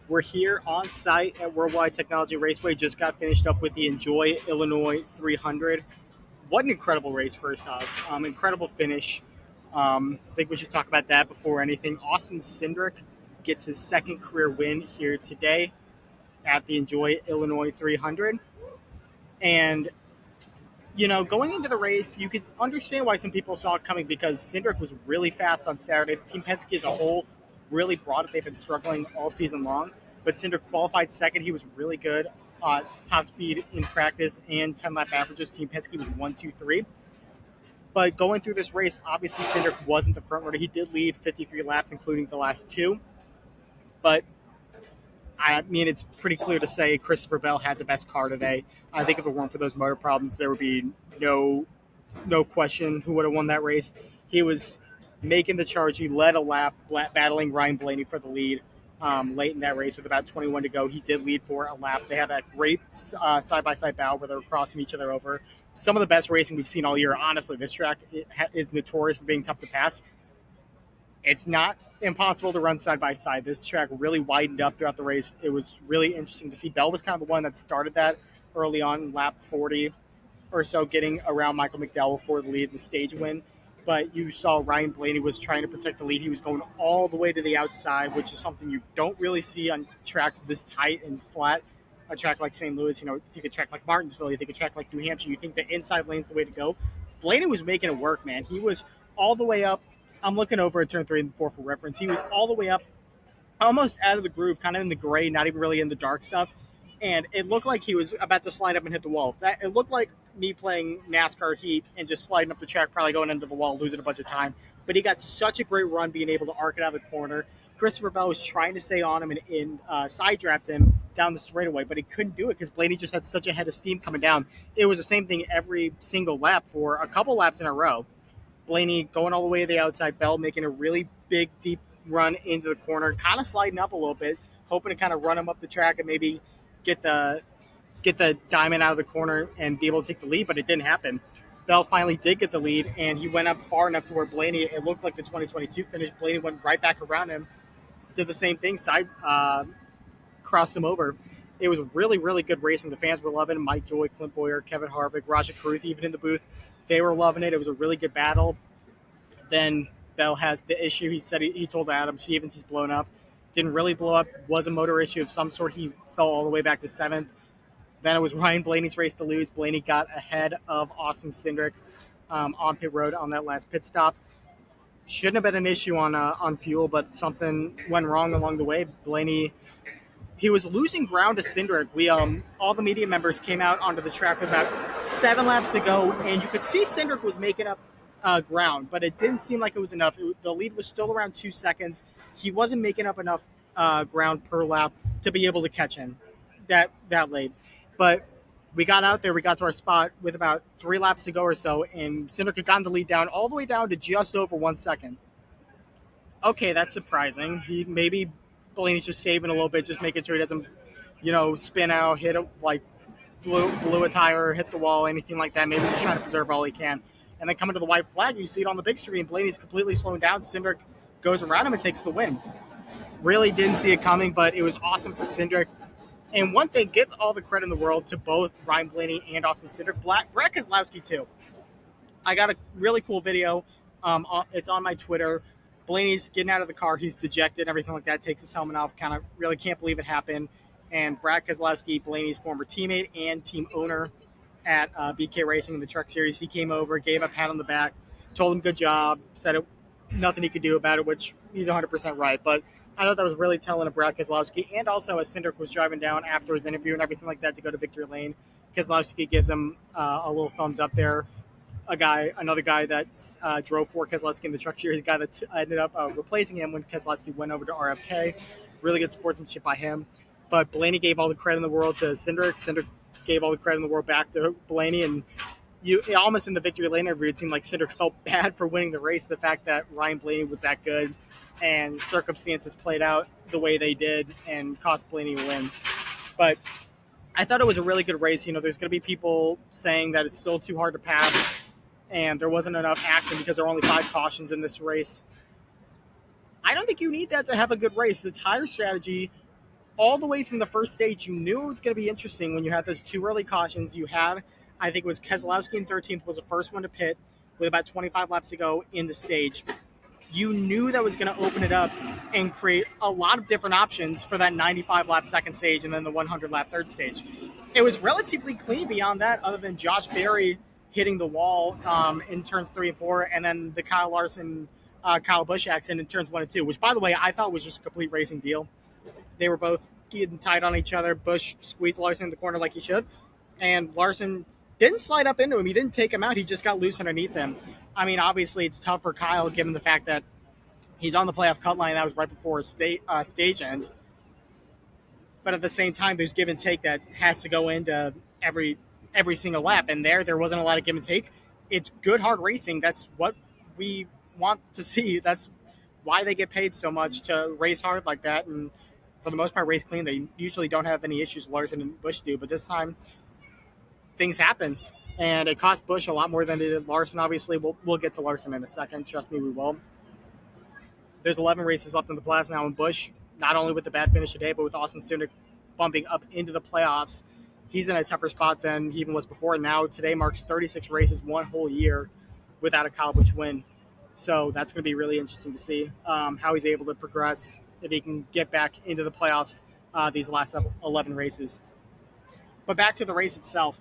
We're here on site at Worldwide Technology Raceway. Just got finished up with the Enjoy Illinois 300. What an incredible race, first off. Incredible finish. I think we should talk about that before anything. Austin Cindric gets his second career win here today at the Enjoy Illinois 300. And, going into the race, you could understand why some people saw it coming because Cindric was really fast on Saturday. Team Penske as a whole really brought it. They've been struggling all season long. But Cindric qualified second. He was really good. Top speed in practice and 10 lap averages. Team Penske was 1, 2, 3. But going through this race, obviously Cindric wasn't the front runner. He did lead 53 laps, including the last two. But I mean, it's pretty clear to say Christopher Bell had the best car today. I think if it weren't for those motor problems, there would be no question who would have won that race. He was making the charge. He led a lap, battling Ryan Blaney for the lead late in that race with about 21 to go. He did lead for a lap. They had that great side-by-side battle where they were crossing each other over. Some of the best racing we've seen all year. Honestly, this track is notorious for being tough to pass. It's not impossible to run side by side. This track really widened up throughout the race. It was really interesting to see. Bell was kind of the one that started that early on, lap 40 or so, getting around Michael McDowell for the lead, the stage win. But you saw Ryan Blaney was trying to protect the lead. He was going all the way to the outside, which is something you don't really see on tracks this tight and flat. A track like St. Louis, you think a track like Martinsville, you think a track like New Hampshire, you think the inside lane's the way to go. Blaney was making it work, man. He was all the way up. I'm looking over at turn 3 and 4 for reference. He was all the way up, almost out of the groove, kind of in the gray, not even really in the dark stuff. And it looked like he was about to slide up and hit the wall. It looked like me playing NASCAR Heat and just sliding up the track, probably going into the wall, losing a bunch of time. But he got such a great run being able to arc it out of the corner. Christopher Bell was trying to stay on him and side draft him down the straightaway, but he couldn't do it because Blaney just had such a head of steam coming down. It was the same thing every single lap for a couple laps in a row. Blaney going all the way to the outside, Bell making a really big, deep run into the corner, kind of sliding up a little bit, hoping to kind of run him up the track and maybe get the diamond out of the corner and be able to take the lead, but it didn't happen. Bell finally did get the lead, and he went up far enough to where Blaney, it looked like the 2022 finish, Blaney went right back around him, did the same thing, crossed him over. It was really, really good racing. The fans were loving it. Mike Joy, Clint Boyer, Kevin Harvick, Raja Caruth, even in the booth. They were loving it. It was a really good battle. Then Bell has the issue. He said he told Adam Stevens he's blown up. Didn't really blow up. Was a motor issue of some sort. He fell all the way back to 7th. Then it was Ryan Blaney's race to lose. Blaney got ahead of Austin Cindric on pit road on that last pit stop. Shouldn't have been an issue on fuel, but something went wrong along the way. Blaney, he was losing ground to Cindric. We all the media members came out onto the track with about 7 laps to go, and you could see Cindric was making up ground, but it didn't seem like it was enough. The lead was still around 2 seconds. He wasn't making up enough ground per lap to be able to catch him that late. But we got out there. We got to our spot with about 3 laps to go or so, and Cindric had gotten the lead down all the way down to just over 1 second. Okay, that's surprising. He maybe Blaney's just saving a little bit, just making sure he doesn't, spin out, hit a blew a tire, hit the wall, anything like that. Maybe just trying to preserve all he can. And then coming to the white flag, you see it on the big screen. Blaney's completely slowing down. Cindric goes around him and takes the win. Really didn't see it coming, but it was awesome for Cindric. And one thing, give all the credit in the world to both Ryan Blaney and Austin Cindric. Brett Keselowski, too. I got a really cool video. It's on my Twitter. Blaney's getting out of the car. He's dejected, everything like that. Takes his helmet off. Kind of really can't believe it happened. And Brad Keselowski, Blaney's former teammate and team owner at BK Racing in the Truck Series, he came over, gave a pat on the back, told him good job, said nothing he could do about it, which he's 100% right. But I thought that was really telling of Brad Keselowski. And also, as Cindric was driving down after his interview and everything like that to go to victory lane, Keselowski gives him a little thumbs up there. Another guy that drove for Keselowski in the Truck Series, a guy that ended up replacing him when Keselowski went over to RFK. Really good sportsmanship by him. But Blaney gave all the credit in the world to Cindric. Cindric gave all the credit in the world back to Blaney. And almost in the victory lane interview, it seemed like Cindric felt bad for winning the race. The fact that Ryan Blaney was that good and circumstances played out the way they did and cost Blaney a win. But I thought it was a really good race. There's going to be people saying that it's still too hard to pass and there wasn't enough action because there are only 5 cautions in this race. I don't think you need that to have a good race. The tire strategy all the way from the first stage, you knew it was going to be interesting when you had those two early cautions. You had, I think it was Keselowski in 13th was the first one to pit with about 25 laps to go in the stage. You knew that was going to open it up and create a lot of different options for that 95 lap second stage and then the 100 lap third stage. It was relatively clean beyond that, other than Josh Berry hitting the wall in turns 3 and 4, and then the Kyle Larson, Kyle Busch accident in turns 1 and 2, which, by the way, I thought was just a complete racing deal. They were both getting tight on each other. Busch squeezed Larson in the corner like he should, and Larson didn't slide up into him. He didn't take him out. He just got loose underneath him. I mean, obviously, it's tough for Kyle given the fact that he's on the playoff cut line. That was right before stage end. But at the same time, there's give and take that has to go into every single lap. And there wasn't a lot of give and take. It's good, hard racing. That's what we want to see. That's why they get paid so much, to race hard like that. And for the most part, race clean. They usually don't have any issues Larson and Busch do. But this time, things happen. And it cost Busch a lot more than it did Larson. Obviously, we'll get to Larson in a second. Trust me, we will. There's 11 races left in the playoffs now, and Busch, not only with the bad finish today, but with Austin Cindric bumping up into the playoffs, he's in a tougher spot than he even was before. Now, today marks 36 races, one whole year without a Kyle Busch win. So that's going to be really interesting to see how he's able to progress, if he can get back into the playoffs these last 11 races. But back to the race itself.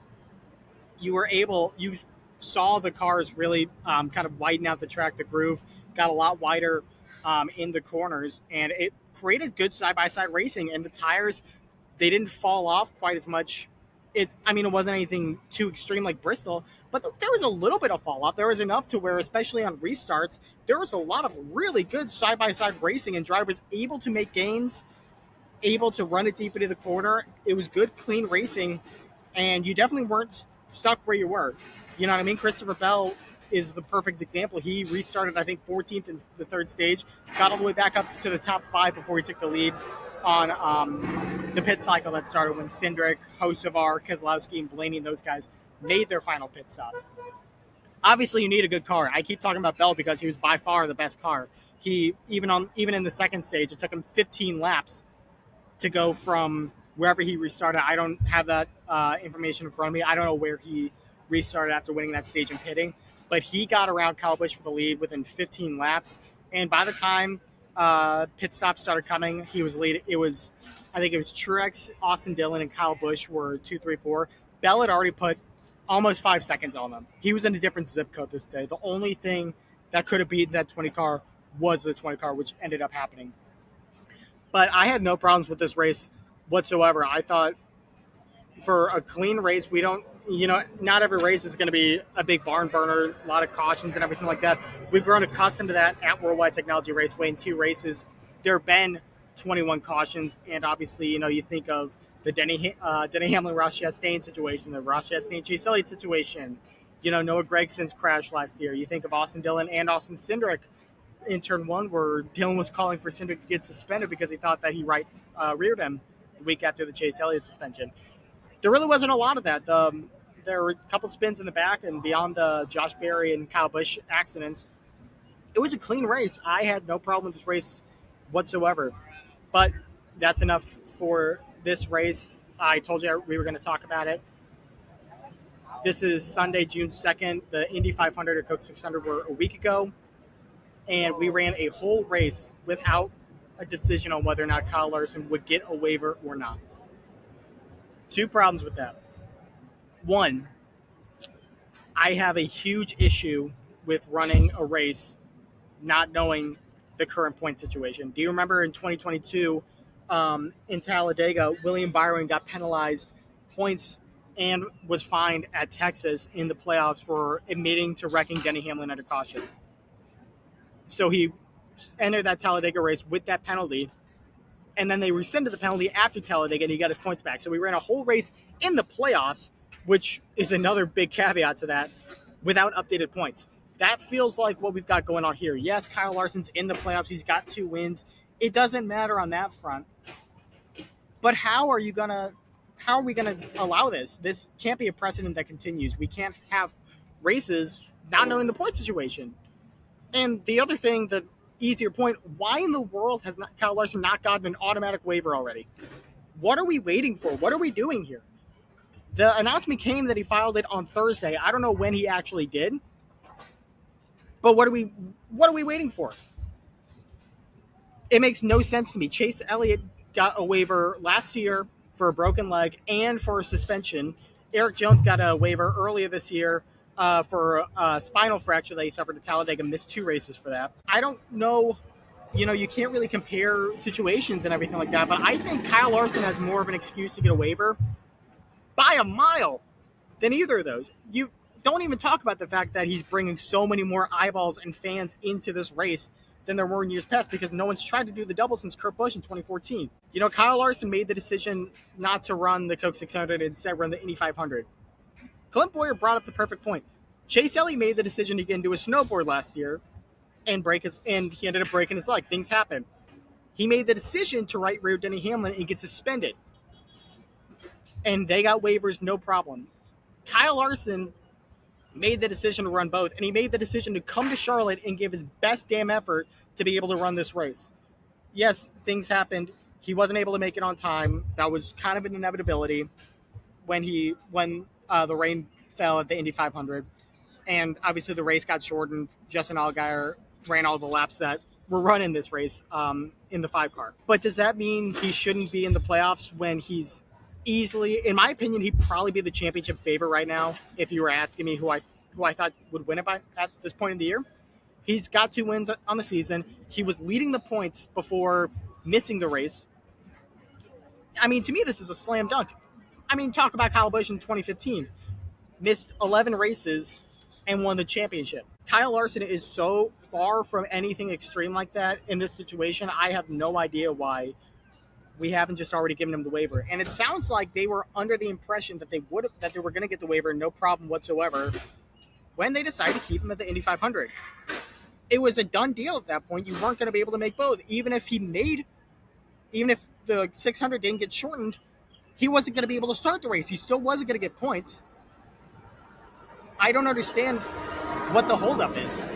You saw the cars really kind of widen out the track. The groove got a lot wider in the corners, and it created good side-by-side racing. And the tires, they didn't fall off quite as much. It wasn't anything too extreme like Bristol, but there was a little bit of fall off. There was enough to where, especially on restarts, there was a lot of really good side-by-side racing, and drivers able to make gains, able to run it deep into the corner. It was good, clean racing, and you definitely weren't stuck where you were. You know what I mean? Christopher Bell is the perfect example. He restarted, I think, 14th in the third stage, got all the way back up to the top 5 before he took the lead on the pit cycle that started when Cindric, Hocevar, Keselowski, and Blaney and those guys made their final pit stops. Obviously, you need a good car. I keep talking about Bell because he was by far the best car. He even in the second stage, it took him 15 laps to go from wherever he restarted. I don't have that information in front of me. I don't know where he restarted after winning that stage and pitting, but he got around Kyle Busch for the lead within 15 laps. And by the time pit stops started coming, he was leading. I think it was Truex, Austin Dillon, and Kyle Busch were 2, 3, 4. Bell had already put almost 5 seconds on them. He was in a different zip code this day. The only thing that could have beaten that 20 car was the 20 car, which ended up happening. But I had no problems with this race whatsoever. I thought for a clean race, not every race is going to be a big barn burner, a lot of cautions and everything like that. We've grown accustomed to that at Worldwide Technology Raceway. In 2 races, there have been 21 cautions, and obviously, you think of the Denny Hamlin, Ross Chastain situation, the Ross Chastain Chase Elliott situation, Noah Gregson's crash last year. You think of Austin Dillon and Austin Cindric in turn 1, where Dillon was calling for Cindric to get suspended because he thought that he reared him the week after the Chase Elliott suspension. There really wasn't a lot of that. There were a couple spins in the back, and beyond the Josh Berry and Kyle Busch accidents, it was a clean race. I had no problem with this race whatsoever. But that's enough for this race. I told you we were going to talk about it. This is Sunday, June 2nd. The Indy 500 or Coke 600 were a week ago, and we ran a whole race without a decision on whether or not Kyle Larson would get a waiver or not. 2 problems with that. 1, I have a huge issue with running a race not knowing the current point situation. Do you remember in 2022 in Talladega, William Byron got penalized points and was fined at Texas in the playoffs for admitting to wrecking Denny Hamlin under caution. So he entered that Talladega race with that penalty, and then they rescinded the penalty after Talladega, and he got his points back. So we ran a whole race in the playoffs, which is another big caveat to that, without updated points. That feels like what we've got going on here. Yes, Kyle Larson's in the playoffs. He's got 2 wins. It doesn't matter on that front. But how are we going to allow this? This can't be a precedent that continues. We can't have races not knowing the point situation. And the other thing that easier point, why in the world has Kyle Larson not gotten an automatic waiver already? What are we waiting for? What are we doing here? The announcement came that he filed it on Thursday. I don't know when he actually did, but what are we waiting for? It makes no sense to me. Chase Elliott got a waiver last year for a broken leg and for a suspension. Eric Jones got a waiver earlier this year for a spinal fracture that he suffered at Talladega, missed 2 races for that. I don't know, you can't really compare situations and everything like that, but I think Kyle Larson has more of an excuse to get a waiver by a mile than either of those. You don't even talk about the fact that he's bringing so many more eyeballs and fans into this race than there were in years past, because no one's tried to do the double since Kurt Busch in 2014. Kyle Larson made the decision not to run the Coke 600 and instead run the Indy 500. Clint Boyer brought up the perfect point. Chase Elliott made the decision to get into a snowboard last year and he ended up breaking his leg. Things happen. He made the decision to right rear Denny Hamlin and get suspended. And they got waivers, no problem. Kyle Larson made the decision to run both, and he made the decision to come to Charlotte and give his best damn effort to be able to run this race. Yes, things happened. He wasn't able to make it on time. That was kind of an inevitability when the rain fell at the Indy 500. And obviously the race got shortened. Justin Allgaier ran all the laps that were run in this race in the 5 car. But does that mean he shouldn't be in the playoffs when he's easily, in my opinion, he'd probably be the championship favorite right now if you were asking me who I thought would win it at this point in the year? He's got 2 wins on the season. He was leading the points before missing the race. I mean, to me, this is a slam dunk. I mean, talk about Kyle Busch in 2015. Missed 11 races and won the championship. Kyle Larson is so far from anything extreme like that in this situation. I have no idea why we haven't just already given him the waiver. And it sounds like they were under the impression that they were going to get the waiver, no problem whatsoever, when they decided to keep him at the Indy 500. It was a done deal at that point. You weren't going to be able to make both. Even if the 600 didn't get shortened, he wasn't going to be able to start the race. He still wasn't going to get points. I don't understand what the holdup is.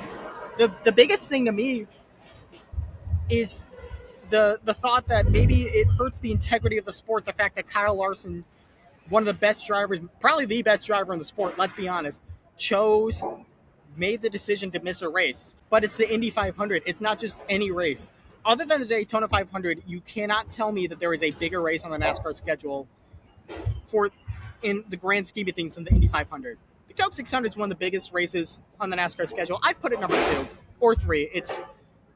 The biggest thing to me is the thought that maybe it hurts the integrity of the sport, the fact that Kyle Larson, one of the best drivers, probably the best driver in the sport, let's be honest, made the decision to miss a race. But it's the Indy 500. It's not just any race. Other than the Daytona 500, you cannot tell me that there is a bigger race on the NASCAR schedule in the grand scheme of things than the Indy 500. The Coke 600 is one of the biggest races on the NASCAR schedule. I'd put it number 2 or 3. It's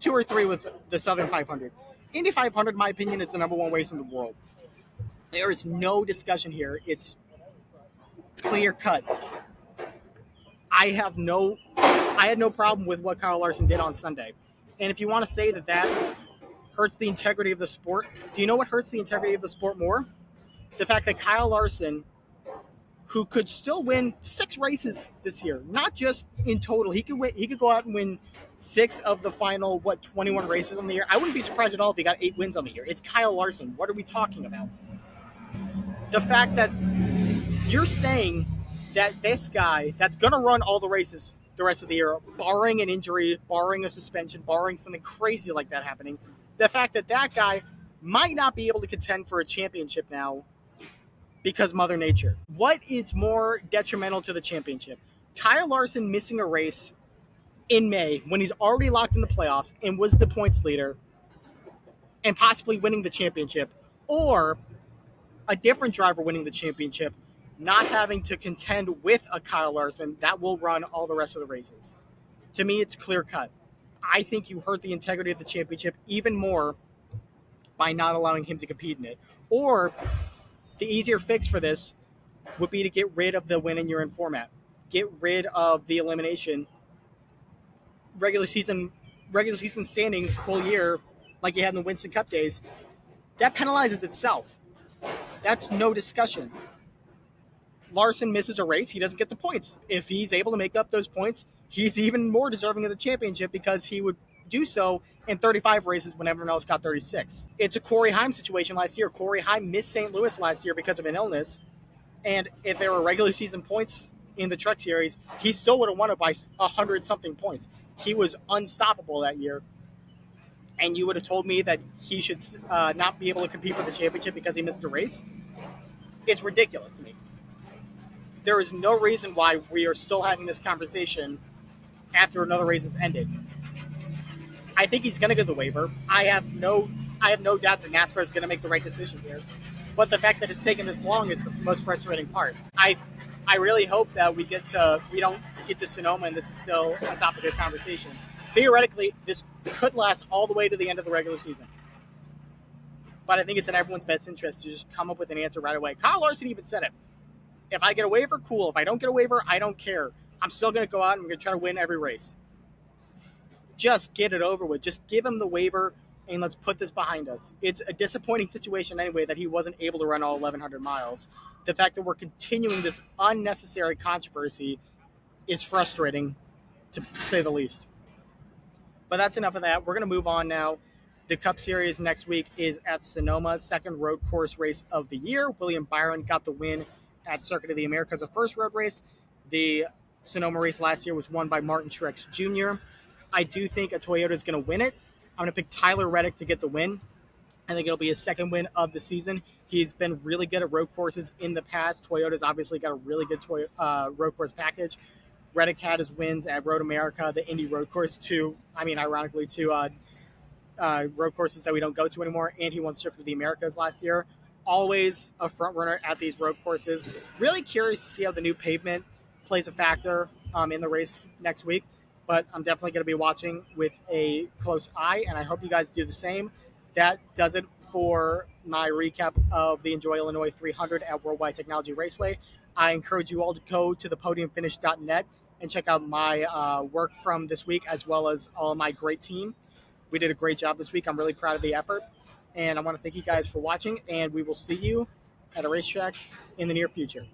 2 or 3 with the Southern 500. Indy 500, in my opinion, is the number 1 race in the world. There is no discussion here. It's clear cut. I had no problem with what Kyle Larson did on Sunday. And if you want to say that hurts the integrity of the sport, do you know what hurts the integrity of the sport more? The fact that Kyle Larson, who could still win 6 races this year, not just in total. He could go out and win 6 of the final, 21 races on the year. I wouldn't be surprised at all if he got 8 wins on the year. It's Kyle Larson. What are we talking about? The fact that you're saying that this guy that's going to run all the races the rest of the year, barring an injury, barring a suspension, barring something crazy like that happening, the fact that guy might not be able to contend for a championship now because Mother Nature. What is more detrimental to the championship? Kyle Larson missing a race in May when he's already locked in the playoffs and was the points leader and possibly winning the championship, or a different driver winning the championship, not having to contend with a Kyle Larson that will run all the rest of the races. To me, it's clear cut. I think you hurt the integrity of the championship even more by not allowing him to compete in it. Or the easier fix for this would be to get rid of the win in your in format. Get rid of the elimination. Regular season standings full year, like you had in the Winston Cup days, that penalizes itself. That's no discussion. Larson misses a race, he doesn't get the points. If he's able to make up those points, he's even more deserving of the championship because he would do so in 35 races when everyone else got 36. It's a Corey Heim situation last year. Corey Heim missed St. Louis last year because of an illness, and if there were regular season points in the Truck Series, he still would have won it by 100-something points. He was unstoppable that year. and you would have told me that he should not be able to compete for the championship because he missed a race, it's ridiculous to me. There is no reason why we are still having this conversation after another race has ended. I think he's going to get the waiver. I have no doubt that NASCAR is going to make the right decision here. But the fact that it's taken this long is the most frustrating part. I really hope that we don't get to Sonoma and this is still a topic of conversation. Theoretically, this could last all the way to the end of the regular season. But I think it's in everyone's best interest to just come up with an answer right away. Kyle Larson even said it. If I get a waiver, cool. If I don't get a waiver, I don't care. I'm still going to go out and I'm going to try to win every race. Just get it over with. Just give him the waiver and let's put this behind us. It's a disappointing situation anyway that he wasn't able to run all 1,100 miles. The fact that we're continuing this unnecessary controversy is frustrating, to say the least. But that's enough of that. We're going to move on now. The Cup Series next week is at Sonoma, second road course race of the year. William Byron got the win at Circuit of the Americas, the first road race. The Sonoma race last year was won by Martin Truex Jr. I do think a Toyota is going to win it. I'm going to pick Tyler Reddick to get the win. I think it'll be his second win of the season. He's been really good at road courses in the past. Toyota's obviously got a really good road course package. Reddick had his wins at Road America, the Indy road course, ironically, two road courses that we don't go to anymore, and he won Circuit of the Americas last year. Always a front runner at these road courses. Really curious to see how the new pavement plays a factor in the race next week, but I'm definitely going to be watching with a close eye, and I hope you guys do the same. That does it for my recap of the Enjoy Illinois 300 at Worldwide Technology Raceway. I encourage you all to go to thepodiumfinish.net and check out my work from this week, as well as all of my great team. We did a great job this week. I'm really proud of the effort. And I want to thank you guys for watching, and we will see you at a racetrack in the near future.